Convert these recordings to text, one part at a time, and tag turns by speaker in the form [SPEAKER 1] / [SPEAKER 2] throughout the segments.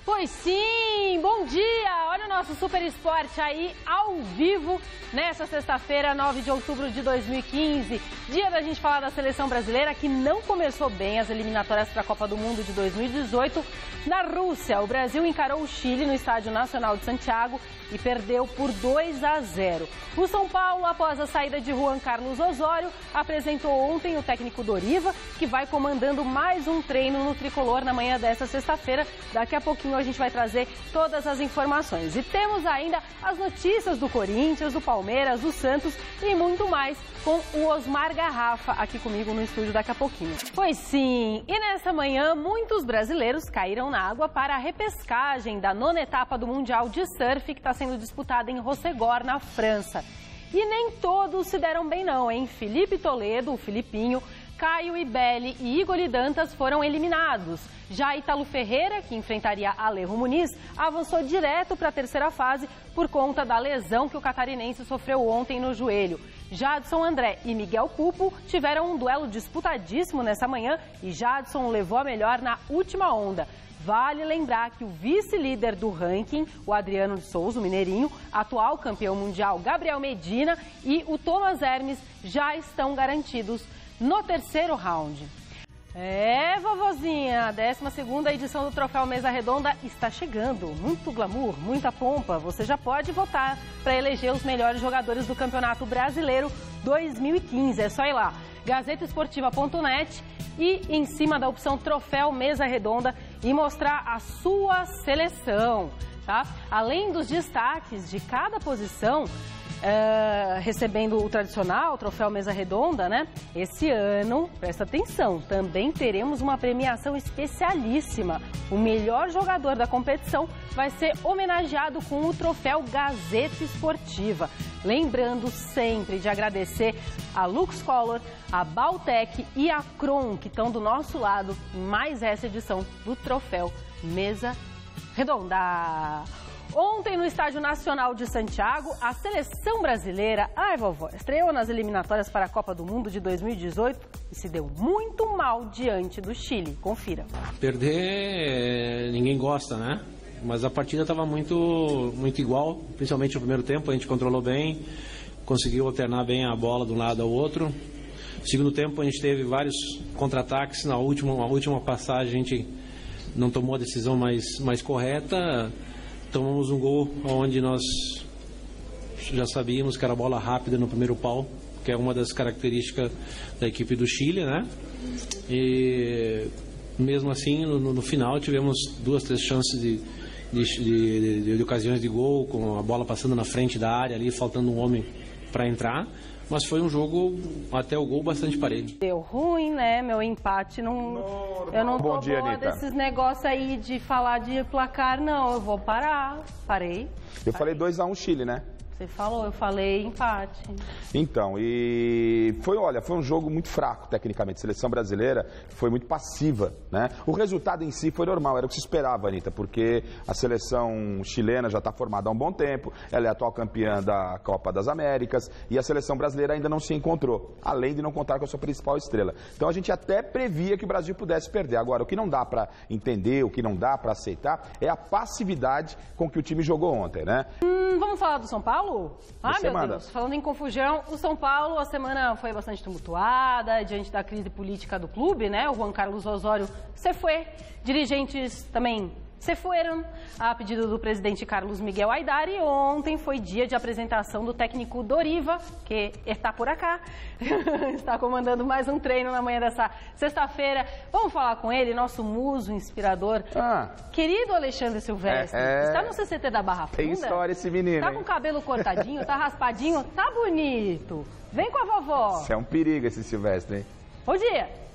[SPEAKER 1] Pois sim, bom dia! Olha o nosso Super Esporte aí ao vivo nessa sexta-feira, 9 de outubro de 2015. Dia da gente falar da seleção brasileira que não começou bem as eliminatórias para a Copa do Mundo de 2018. Na Rússia, o Brasil encarou o Chile no Estádio Nacional de Santiago e perdeu por 2-0. O São Paulo, após a saída de Juan Carlos Osório, apresentou ontem o técnico Doriva, que vai comandando mais um treino no tricolor na manhã desta sexta-feira. Daqui a pouquinho a gente vai trazer todas as informações. E temos ainda as notícias do Corinthians, do Palmeiras, do Santos e muito mais com o Osmar Garrafa aqui comigo no estúdio daqui a pouquinho. Pois sim, e nessa manhã muitos brasileiros caíram na água para a repescagem da 9ª etapa do Mundial de Surf que está sendo disputada em Rossegor, na França. E nem todos se deram bem não, hein? Felipe Toledo, o Filipinho, Caio Ibelli e Igor Dantas foram eliminados. Já Ítalo Ferreira, que enfrentaria Alejo Muniz, avançou direto para a terceira fase por conta da lesão que o catarinense sofreu ontem no joelho. Jadson André e Miguel Pupo tiveram um duelo disputadíssimo nessa manhã e Jadson levou a melhor na última onda. Vale lembrar que o vice-líder do ranking, o Adriano de Souza, o mineirinho, atual campeão mundial Gabriel Medina e o Thomas Hermes já estão garantidos no terceiro round. É, vovozinha, a 12ª edição do Troféu Mesa Redonda está chegando. Muito glamour, muita pompa. Você já pode votar para eleger os melhores jogadores do Campeonato Brasileiro 2015. É só ir lá, gazetaesportiva.net e em cima da opção Troféu Mesa Redonda e mostrar a sua seleção, tá? Além dos destaques de cada posição, recebendo o tradicional Troféu Mesa Redonda, né? Esse ano, presta atenção, também teremos uma premiação especialíssima. O melhor jogador da competição vai ser homenageado com o Troféu Gazeta Esportiva. Lembrando sempre de agradecer a Lux Color, a Baltec e a Kron, que estão do nosso lado em mais essa edição do Troféu Mesa Redonda. Ontem, no Estádio Nacional de Santiago, a seleção brasileira, vovó, estreou nas eliminatórias para a Copa do Mundo de 2018 e se deu muito mal diante do Chile. Confira.
[SPEAKER 2] Perder, ninguém gosta, né? Mas a partida estava muito igual, principalmente no primeiro tempo, a gente controlou bem, conseguiu alternar bem a bola de um lado ao outro. No segundo tempo, a gente teve vários contra-ataques, na última passagem a gente não tomou a decisão mais correta. Tomamos um gol onde nós já sabíamos que era bola rápida no primeiro pau, que é uma das características da equipe do Chile, né? E mesmo assim, no final, tivemos 2, 3 chances de ocasiões de gol, com a bola passando na frente da área ali, faltando um homem para entrar. Mas foi um jogo, até o gol, bastante parelho.
[SPEAKER 1] Deu ruim, né? Meu empate não... Eu não tô boa desses negócios aí de falar de placar, não. Eu vou parar. Parei.
[SPEAKER 3] Eu falei 2-1 Chile, né?
[SPEAKER 1] Você falou, eu falei empate.
[SPEAKER 3] Então, e foi um jogo muito fraco, tecnicamente. A seleção brasileira foi muito passiva, né? O resultado em si foi normal, era o que se esperava, Anitta, porque a seleção chilena já está formada há um bom tempo, ela é a atual campeã da Copa das Américas e a seleção brasileira ainda não se encontrou, além de não contar com a sua principal estrela. Então a gente até previa que o Brasil pudesse perder. Agora, o que não dá para entender, o que não dá para aceitar é a passividade com que o time jogou ontem, né?
[SPEAKER 1] Vamos falar do São Paulo? Meu Deus, falando em confusão, o São Paulo, a semana foi bastante tumultuada, diante da crise política do clube, né? O Juan Carlos Osório se foi, dirigentes também se foram, a pedido do presidente Carlos Miguel Aidar, e ontem foi dia de apresentação do técnico Doriva, que está por acá, está comandando mais um treino na manhã dessa sexta-feira. Vamos falar com ele, nosso muso inspirador, querido Alexandre Silvestre. Está no CCT da Barra Funda?
[SPEAKER 3] Tem história esse menino,
[SPEAKER 1] tá com o cabelo cortadinho, tá raspadinho, tá bonito. Vem com a vovó.
[SPEAKER 3] Isso é um perigo esse Silvestre, hein?
[SPEAKER 1] Bom dia.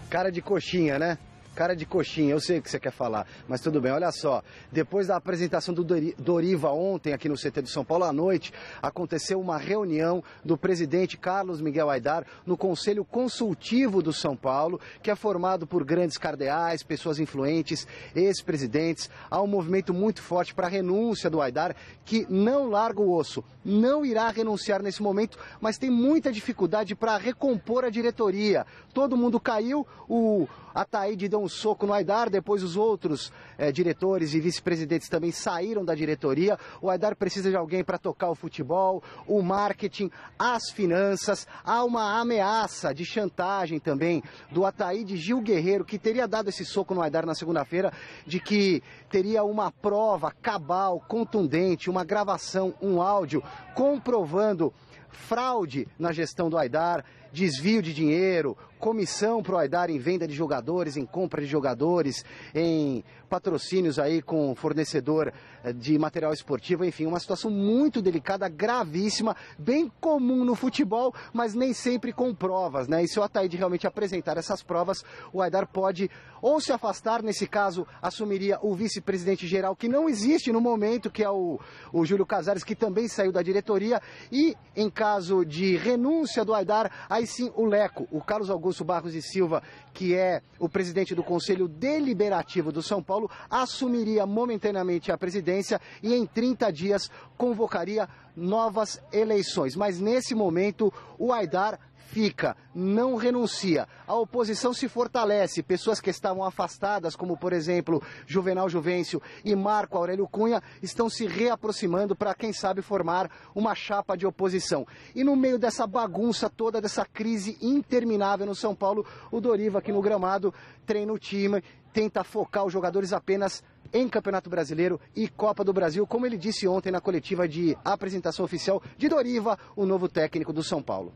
[SPEAKER 4] Cara de coxinha, né? Cara de coxinha, eu sei o que você quer falar, mas tudo bem, olha só. Depois da apresentação do Doriva ontem aqui no CT do São Paulo à noite, aconteceu uma reunião do presidente Carlos Miguel Aidar no Conselho Consultivo do São Paulo, que é formado por grandes cardeais, pessoas influentes, ex-presidentes. Há um movimento muito forte para a renúncia do Aidar, que não larga o osso, não irá renunciar nesse momento, mas tem muita dificuldade para recompor a diretoria. Todo mundo caiu, o Ataíde deu um soco no Aidar, depois os outros diretores e vice-presidentes também saíram da diretoria. O Aidar precisa de alguém para tocar o futebol, o marketing, as finanças. Há uma ameaça de chantagem também do Ataíde Gil Guerreiro, que teria dado esse soco no Aidar na segunda-feira, de que teria uma prova cabal, contundente, uma gravação, um áudio comprovando fraude na gestão do Aidar, desvio de dinheiro, comissão para o Aidar em venda de jogadores, em compra de jogadores, em patrocínios aí com fornecedor de material esportivo, enfim, uma situação muito delicada, gravíssima, bem comum no futebol, mas nem sempre com provas, né? E se o Ataíde realmente apresentar essas provas, o Aidar pode ou se afastar, nesse caso, assumiria o vice-presidente geral, que não existe no momento, que é o Júlio Casares, que também saiu da diretoria, e em caso de renúncia do Aidar, aí sim o Leco, o Carlos Augusto Barros e Silva, que é o presidente do Conselho Deliberativo do São Paulo, assumiria momentaneamente a presidência e em 30 dias convocaria novas eleições. Mas nesse momento o Aidar fica, não renuncia. A oposição se fortalece. Pessoas que estavam afastadas, como por exemplo Juvenal Juvencio e Marco Aurélio Cunha, estão se reaproximando para, quem sabe, formar uma chapa de oposição. E no meio dessa bagunça toda, dessa crise interminável no São Paulo, o Doriva aqui no gramado treina o time, tenta focar os jogadores apenas em Campeonato Brasileiro e Copa do Brasil, como ele disse ontem na coletiva de apresentação oficial de Doriva, o novo técnico do São Paulo.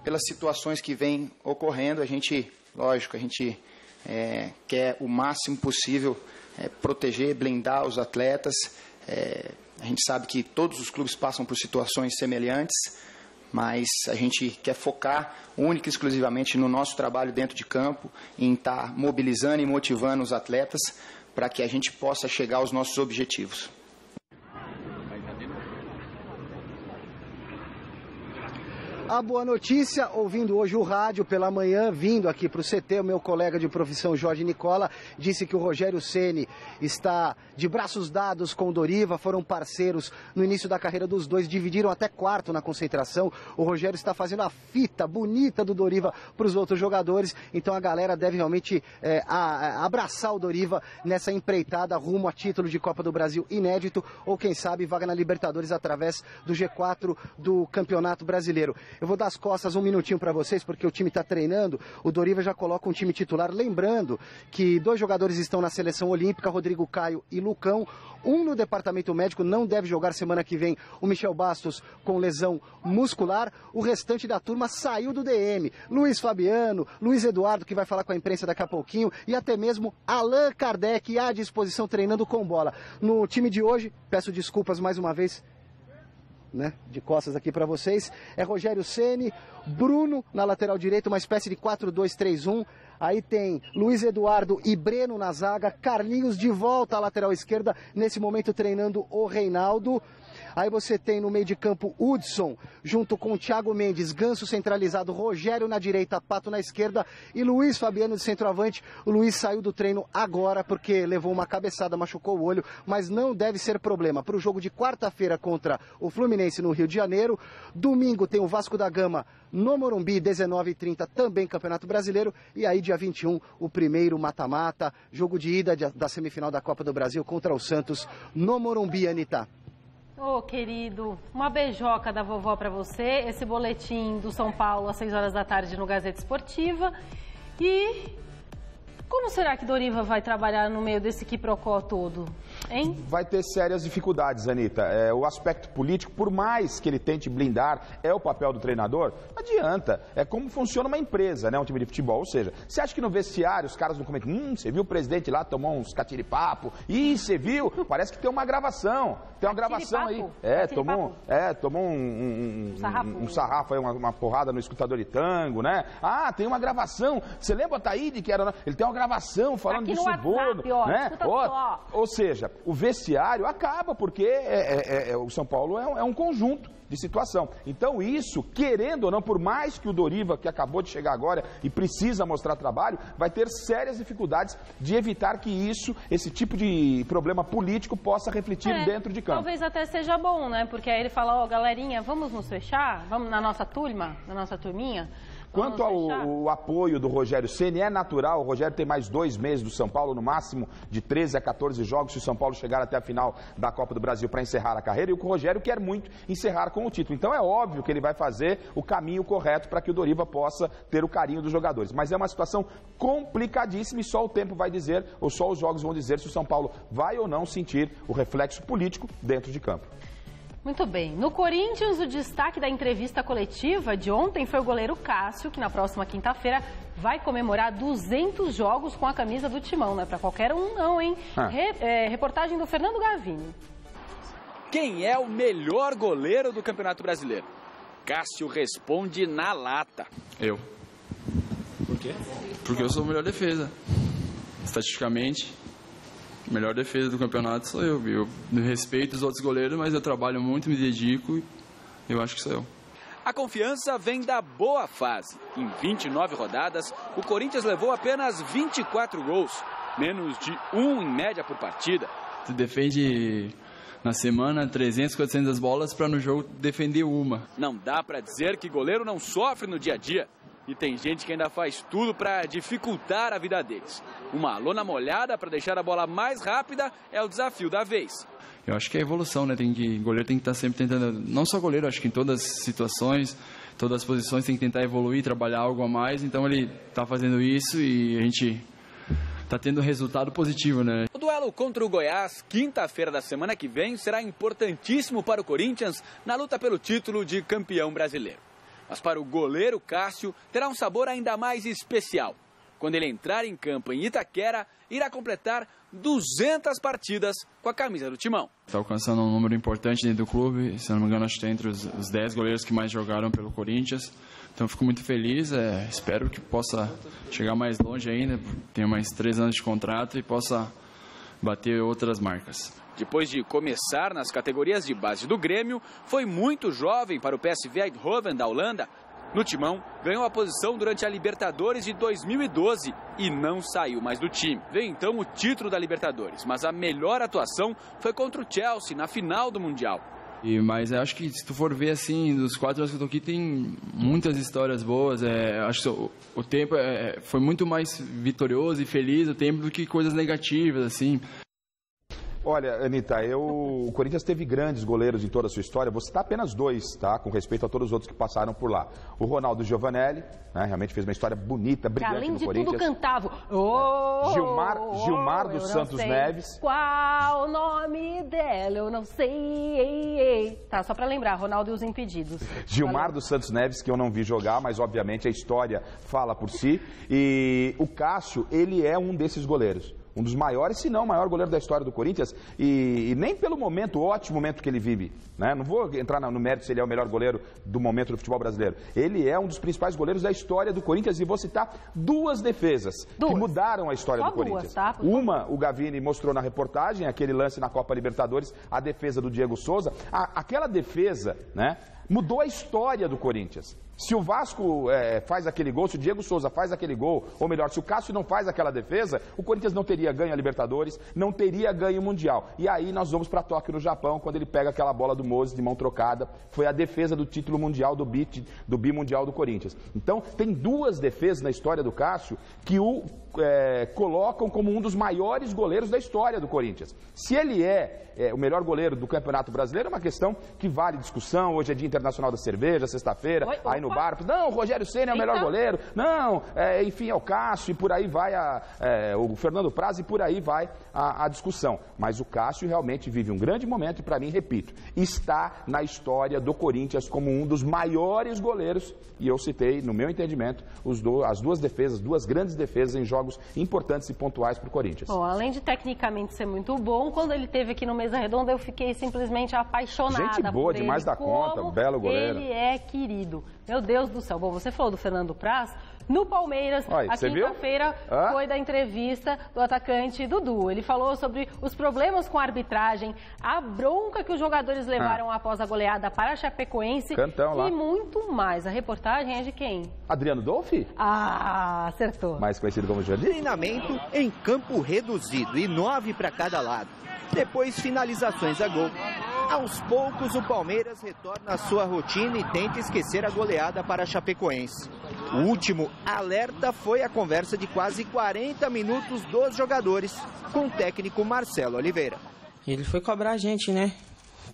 [SPEAKER 5] Pelas situações que vêm ocorrendo, a gente quer o máximo possível proteger, blindar os atletas. A gente sabe que todos os clubes passam por situações semelhantes, mas a gente quer focar única e exclusivamente no nosso trabalho dentro de campo, em estar mobilizando e motivando os atletas para que a gente possa chegar aos nossos objetivos.
[SPEAKER 4] A boa notícia, ouvindo hoje o rádio pela manhã, vindo aqui para o CT, o meu colega de profissão Jorge Nicola disse que o Rogério Ceni está de braços dados com o Doriva, foram parceiros no início da carreira dos dois, dividiram até quarto na concentração. O Rogério está fazendo a fita bonita do Doriva para os outros jogadores, então a galera deve realmente abraçar o Doriva nessa empreitada rumo a título de Copa do Brasil inédito, ou quem sabe vaga na Libertadores através do G4 do Campeonato Brasileiro. Eu vou dar as costas um minutinho para vocês, porque o time está treinando. O Doriva já coloca um time titular. Lembrando que 2 jogadores estão na seleção olímpica, Rodrigo Caio e Lucão. Um no departamento médico, não deve jogar semana que vem, o Michel Bastos, com lesão muscular. O restante da turma saiu do DM. Luiz Fabiano, Luiz Eduardo, que vai falar com a imprensa daqui a pouquinho, e até mesmo Allan Kardec à disposição treinando com bola. No time de hoje, peço desculpas mais uma vez, de costas aqui para vocês, é Rogério Ceni, Bruno na lateral direita, uma espécie de 4-2-3-1, aí tem Luiz Eduardo e Breno na zaga, Carlinhos de volta à lateral esquerda, nesse momento treinando o Reinaldo. Aí você tem no meio de campo Hudson, junto com Thiago Mendes, Ganso centralizado, Rogério na direita, Pato na esquerda e Luiz Fabiano de centroavante. O Luiz saiu do treino agora porque levou uma cabeçada, machucou o olho, mas não deve ser problema. Para o jogo de quarta-feira contra o Fluminense no Rio de Janeiro, domingo tem o Vasco da Gama no Morumbi, 19h30, também Campeonato Brasileiro, e aí dia 21, o primeiro mata-mata, jogo de ida da semifinal da Copa do Brasil contra o Santos no Morumbi, Anitta.
[SPEAKER 1] Ô, querido, uma beijoca da vovó para você, esse boletim do São Paulo às 6 horas da tarde no Gazeta Esportiva. E como será que Doriva vai trabalhar no meio desse quiprocó todo? Hein?
[SPEAKER 3] Vai ter sérias dificuldades, Anitta. O aspecto político, por mais que ele tente blindar, é o papel do treinador, não adianta. É como funciona uma empresa, né? Um time de futebol. Ou seja, você acha que no vestiário os caras não comentam, você viu o presidente lá, tomou uns catiripapo? Ih, você viu? Parece que tem uma gravação. Tem uma gravação aí. Tomou um sarrafo aí, uma porrada no escutador de tango, né? Ah, tem uma gravação. Você lembra o Ataíde que era... Ele tem uma gravação falando do suborno, né? Ou seja, o vestiário acaba, porque o São Paulo é um conjunto de situação. Então isso, querendo ou não, por mais que o Doriva, que acabou de chegar agora e precisa mostrar trabalho, vai ter sérias dificuldades de evitar que esse tipo de problema político possa refletir dentro de campo.
[SPEAKER 1] Talvez até seja bom, né? Porque aí ele fala, galerinha, vamos nos fechar? Vamos na nossa turma, na nossa turminha?
[SPEAKER 3] Quanto ao apoio do Rogério Ceni, é natural, o Rogério tem mais 2 meses do São Paulo, no máximo de 13 a 14 jogos, se o São Paulo chegar até a final da Copa do Brasil para encerrar a carreira, e o Rogério quer muito encerrar com o título. Então é óbvio que ele vai fazer o caminho correto para que o Doriva possa ter o carinho dos jogadores. Mas é uma situação complicadíssima e só o tempo vai dizer, ou só os jogos vão dizer se o São Paulo vai ou não sentir o reflexo político dentro de campo.
[SPEAKER 1] Muito bem. No Corinthians, o destaque da entrevista coletiva de ontem foi o goleiro Cássio, que na próxima quinta-feira vai comemorar 200 jogos com a camisa do Timão. Não é para qualquer um não, hein? Reportagem do Fernando Gavini.
[SPEAKER 6] Quem é o melhor goleiro do Campeonato Brasileiro? Cássio responde na lata.
[SPEAKER 7] Eu.
[SPEAKER 2] Por quê?
[SPEAKER 7] Porque eu sou a melhor defesa. Estatisticamente, a melhor defesa do campeonato sou eu. Eu respeito os outros goleiros, mas eu trabalho muito, me dedico e eu acho que sou eu.
[SPEAKER 6] A confiança vem da boa fase. Em 29 rodadas, o Corinthians levou apenas 24 gols, menos de 1 em média por partida.
[SPEAKER 7] Tu defende na semana 300, 400 bolas para no jogo defender uma.
[SPEAKER 6] Não dá para dizer que goleiro não sofre no dia a dia. E tem gente que ainda faz tudo para dificultar a vida deles. Uma lona molhada para deixar a bola mais rápida é o desafio da vez.
[SPEAKER 7] Eu acho que é a evolução, né? O goleiro tem que estar sempre tentando, não só goleiro, acho que em todas as situações, todas as posições tem que tentar evoluir, trabalhar algo a mais. Então ele está fazendo isso e a gente está tendo resultado positivo, né?
[SPEAKER 6] O duelo contra o Goiás, quinta-feira da semana que vem, será importantíssimo para o Corinthians na luta pelo título de campeão brasileiro. Mas para o goleiro Cássio, terá um sabor ainda mais especial. Quando ele entrar em campo em Itaquera, irá completar 200 partidas com a camisa do Timão.
[SPEAKER 7] Está alcançando um número importante dentro do clube, se não me engano, acho que está entre os 10 goleiros que mais jogaram pelo Corinthians. Então fico muito feliz, espero que possa chegar mais longe ainda, tenho mais 3 anos de contrato e possa bater outras marcas.
[SPEAKER 6] Depois de começar nas categorias de base do Grêmio, foi muito jovem para o PSV Eindhoven da Holanda. No Timão, ganhou a posição durante a Libertadores de 2012 e não saiu mais do time. Veio então o título da Libertadores, mas a melhor atuação foi contra o Chelsea na final do Mundial.
[SPEAKER 7] Mas acho que se tu for ver assim, dos 4 anos que eu tô aqui, tem muitas histórias boas. Acho que o tempo foi muito mais vitorioso e feliz o tempo do que coisas negativas, assim.
[SPEAKER 3] Olha, Anitta, o Corinthians teve grandes goleiros em toda a sua história. Vou citar apenas 2, tá? Com respeito a todos os outros que passaram por lá. O Ronaldo Giovanelli, né? Realmente fez uma história bonita, brilhante no Corinthians.
[SPEAKER 1] Além de tudo, cantava.
[SPEAKER 3] Gilmar dos Santos Neves.
[SPEAKER 1] Qual o nome dela? Eu não sei. Tá, só pra lembrar, Ronaldo e os Impedidos.
[SPEAKER 3] Gilmar dos Santos Neves, que eu não vi jogar, mas obviamente a história fala por si. E o Cássio, ele é um desses goleiros. Um dos maiores, se não o maior goleiro da história do Corinthians, e nem pelo ótimo momento que ele vive, né? Não vou entrar no mérito se ele é o melhor goleiro do momento do futebol brasileiro. Ele é um dos principais goleiros da história do Corinthians, e vou citar 2 defesas que mudaram a história do Corinthians.
[SPEAKER 1] Tá?
[SPEAKER 3] Uma, o Gavini mostrou na reportagem, aquele lance na Copa Libertadores, a defesa do Diego Souza. Aquela defesa, né, mudou a história do Corinthians. Se o Vasco faz aquele gol, se o Diego Souza faz aquele gol, ou melhor, se o Cássio não faz aquela defesa, o Corinthians não teria ganho a Libertadores, não teria ganho o Mundial. E aí nós vamos para Tóquio, no Japão, quando ele pega aquela bola do Moses de mão trocada. Foi a defesa do título mundial, do bimundial do Corinthians. Então, tem 2 defesas na história do Cássio que o colocam como um dos maiores goleiros da história do Corinthians. Se ele o melhor goleiro do Campeonato Brasileiro, é uma questão que vale discussão. Hoje é Dia Internacional da Cerveja, sexta-feira, aí no derrubaram. Não, o Rogério Ceni é o melhor goleiro. Não, enfim, é o Cássio e por aí vai o Fernando Praz e por aí vai a discussão. Mas o Cássio realmente vive um grande momento e, para mim, repito, está na história do Corinthians como um dos maiores goleiros. E eu citei, no meu entendimento, as duas grandes defesas em jogos importantes e pontuais para o Corinthians.
[SPEAKER 1] Bom, além de tecnicamente ser muito bom, quando ele esteve aqui no Mesa Redonda, eu fiquei simplesmente apaixonada.
[SPEAKER 3] Gente boa, demais da conta, belo goleiro.
[SPEAKER 1] Ele é querido. Meu Deus do céu. Bom, você falou do Fernando Praz. No Palmeiras, a quinta-feira foi da entrevista do atacante Dudu. Ele falou sobre os problemas com a arbitragem, a bronca que os jogadores levaram após a goleada para a Chapecoense e muito mais. A reportagem é de quem?
[SPEAKER 3] Adriano Dolfi?
[SPEAKER 1] Ah, acertou.
[SPEAKER 3] Mais conhecido como Jardim.
[SPEAKER 8] Treinamento em campo reduzido e 9 para cada lado. Depois finalizações a gol. Aos poucos o Palmeiras retorna à sua rotina e tenta esquecer a goleada para a Chapecoense. O último alerta foi a conversa de quase 40 minutos dos jogadores com o técnico Marcelo Oliveira.
[SPEAKER 9] Ele foi cobrar a gente, né?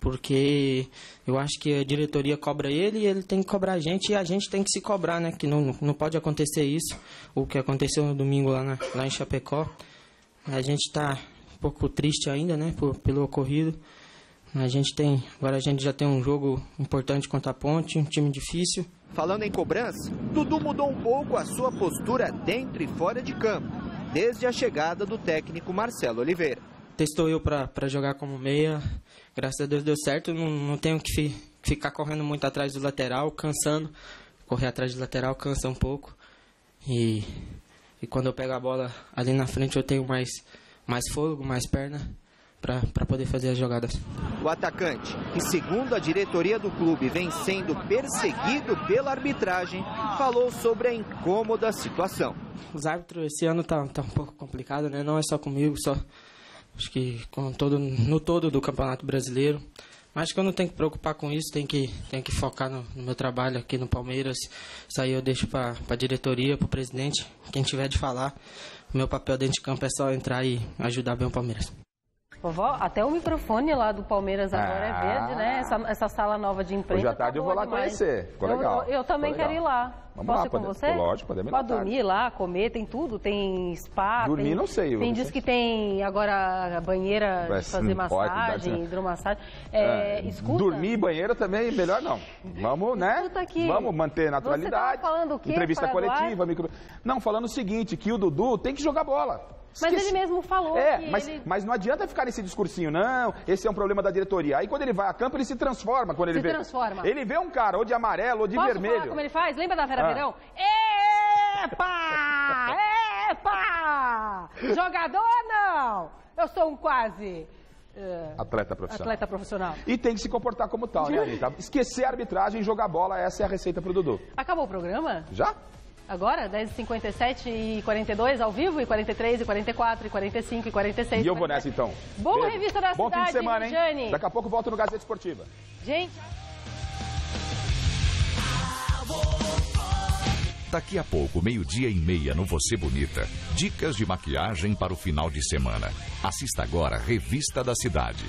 [SPEAKER 9] Porque eu acho que a diretoria cobra ele e ele tem que cobrar a gente e a gente tem que se cobrar, né? Que não pode acontecer isso, o que aconteceu no domingo lá em Chapecó. A gente está um pouco triste ainda, né? Pelo ocorrido. Agora a gente já tem um jogo importante contra a Ponte, um time difícil.
[SPEAKER 8] Falando em cobrança, Dudu mudou um pouco a sua postura dentro e fora de campo, desde a chegada do técnico Marcelo Oliveira.
[SPEAKER 9] Testou eu para jogar como meia, graças a Deus deu certo, não tenho que ficar correndo muito atrás do lateral, cansando. Correr atrás do lateral cansa um pouco. E quando eu pego a bola ali na frente eu tenho mais fôlego, mais perna para poder fazer as jogadas.
[SPEAKER 8] O atacante, que segundo a diretoria do clube vem sendo perseguido pela arbitragem, falou sobre a incômoda situação.
[SPEAKER 9] Os árbitros esse ano tá um pouco complicado, né? Não é só comigo, acho que no todo do Campeonato Brasileiro. Mas acho que eu não tenho que preocupar com isso, tenho que focar no meu trabalho aqui no Palmeiras. Isso aí eu deixo para a diretoria, para o presidente, quem tiver de falar. O meu papel dentro de campo é só entrar e ajudar bem o Palmeiras.
[SPEAKER 1] Vovó, até o microfone lá do Palmeiras agora é verde, né? Essa sala nova de imprensa.
[SPEAKER 3] Hoje à tarde eu vou lá conhecer. Ficou legal.
[SPEAKER 1] Eu também quero ir lá. Posso ir com você?
[SPEAKER 3] Lógico, podemos ir.
[SPEAKER 1] Pode dormir lá, comer, tem tudo. Tem spa.
[SPEAKER 3] Dormir não sei.
[SPEAKER 1] Diz que tem agora a banheira de fazer massagem, hidromassagem. Escuta.
[SPEAKER 3] Dormir e banheira também, melhor não. Vamos, né?
[SPEAKER 1] Escuta aqui.
[SPEAKER 3] Vamos manter a naturalidade.
[SPEAKER 1] Você tá falando o quê?
[SPEAKER 3] Entrevista coletiva. Não, falando o seguinte, que o Dudu tem que jogar bola.
[SPEAKER 1] Mas ele mesmo falou que
[SPEAKER 3] mas não adianta ficar nesse discursinho, não, esse é um problema da diretoria. Aí quando ele vai a campo, ele se transforma. Ele vê um cara ou de amarelo ou de vermelho.
[SPEAKER 1] Falar como ele faz? Lembra da Vera Verão? Epa! Jogador não! Eu sou um quase...
[SPEAKER 3] Atleta
[SPEAKER 1] profissional.
[SPEAKER 3] E tem que se comportar como tal, né, Anitta? Esquecer a arbitragem e jogar bola, essa é a receita pro Dudu.
[SPEAKER 1] Acabou o programa?
[SPEAKER 3] Já?
[SPEAKER 1] Agora, 10h57 e 42 ao vivo, e 43, e 44, e 45, e 46.
[SPEAKER 3] E eu vou nessa então.
[SPEAKER 1] Boa
[SPEAKER 3] Beijo.
[SPEAKER 1] Revista da
[SPEAKER 3] Bom
[SPEAKER 1] Cidade,
[SPEAKER 3] fim de semana, hein?
[SPEAKER 1] Jane.
[SPEAKER 3] Daqui a pouco eu volto no Gazeta Esportiva.
[SPEAKER 1] Gente...
[SPEAKER 10] Daqui a pouco, 12:30 no Você Bonita. Dicas de maquiagem para o final de semana. Assista agora Revista da Cidade.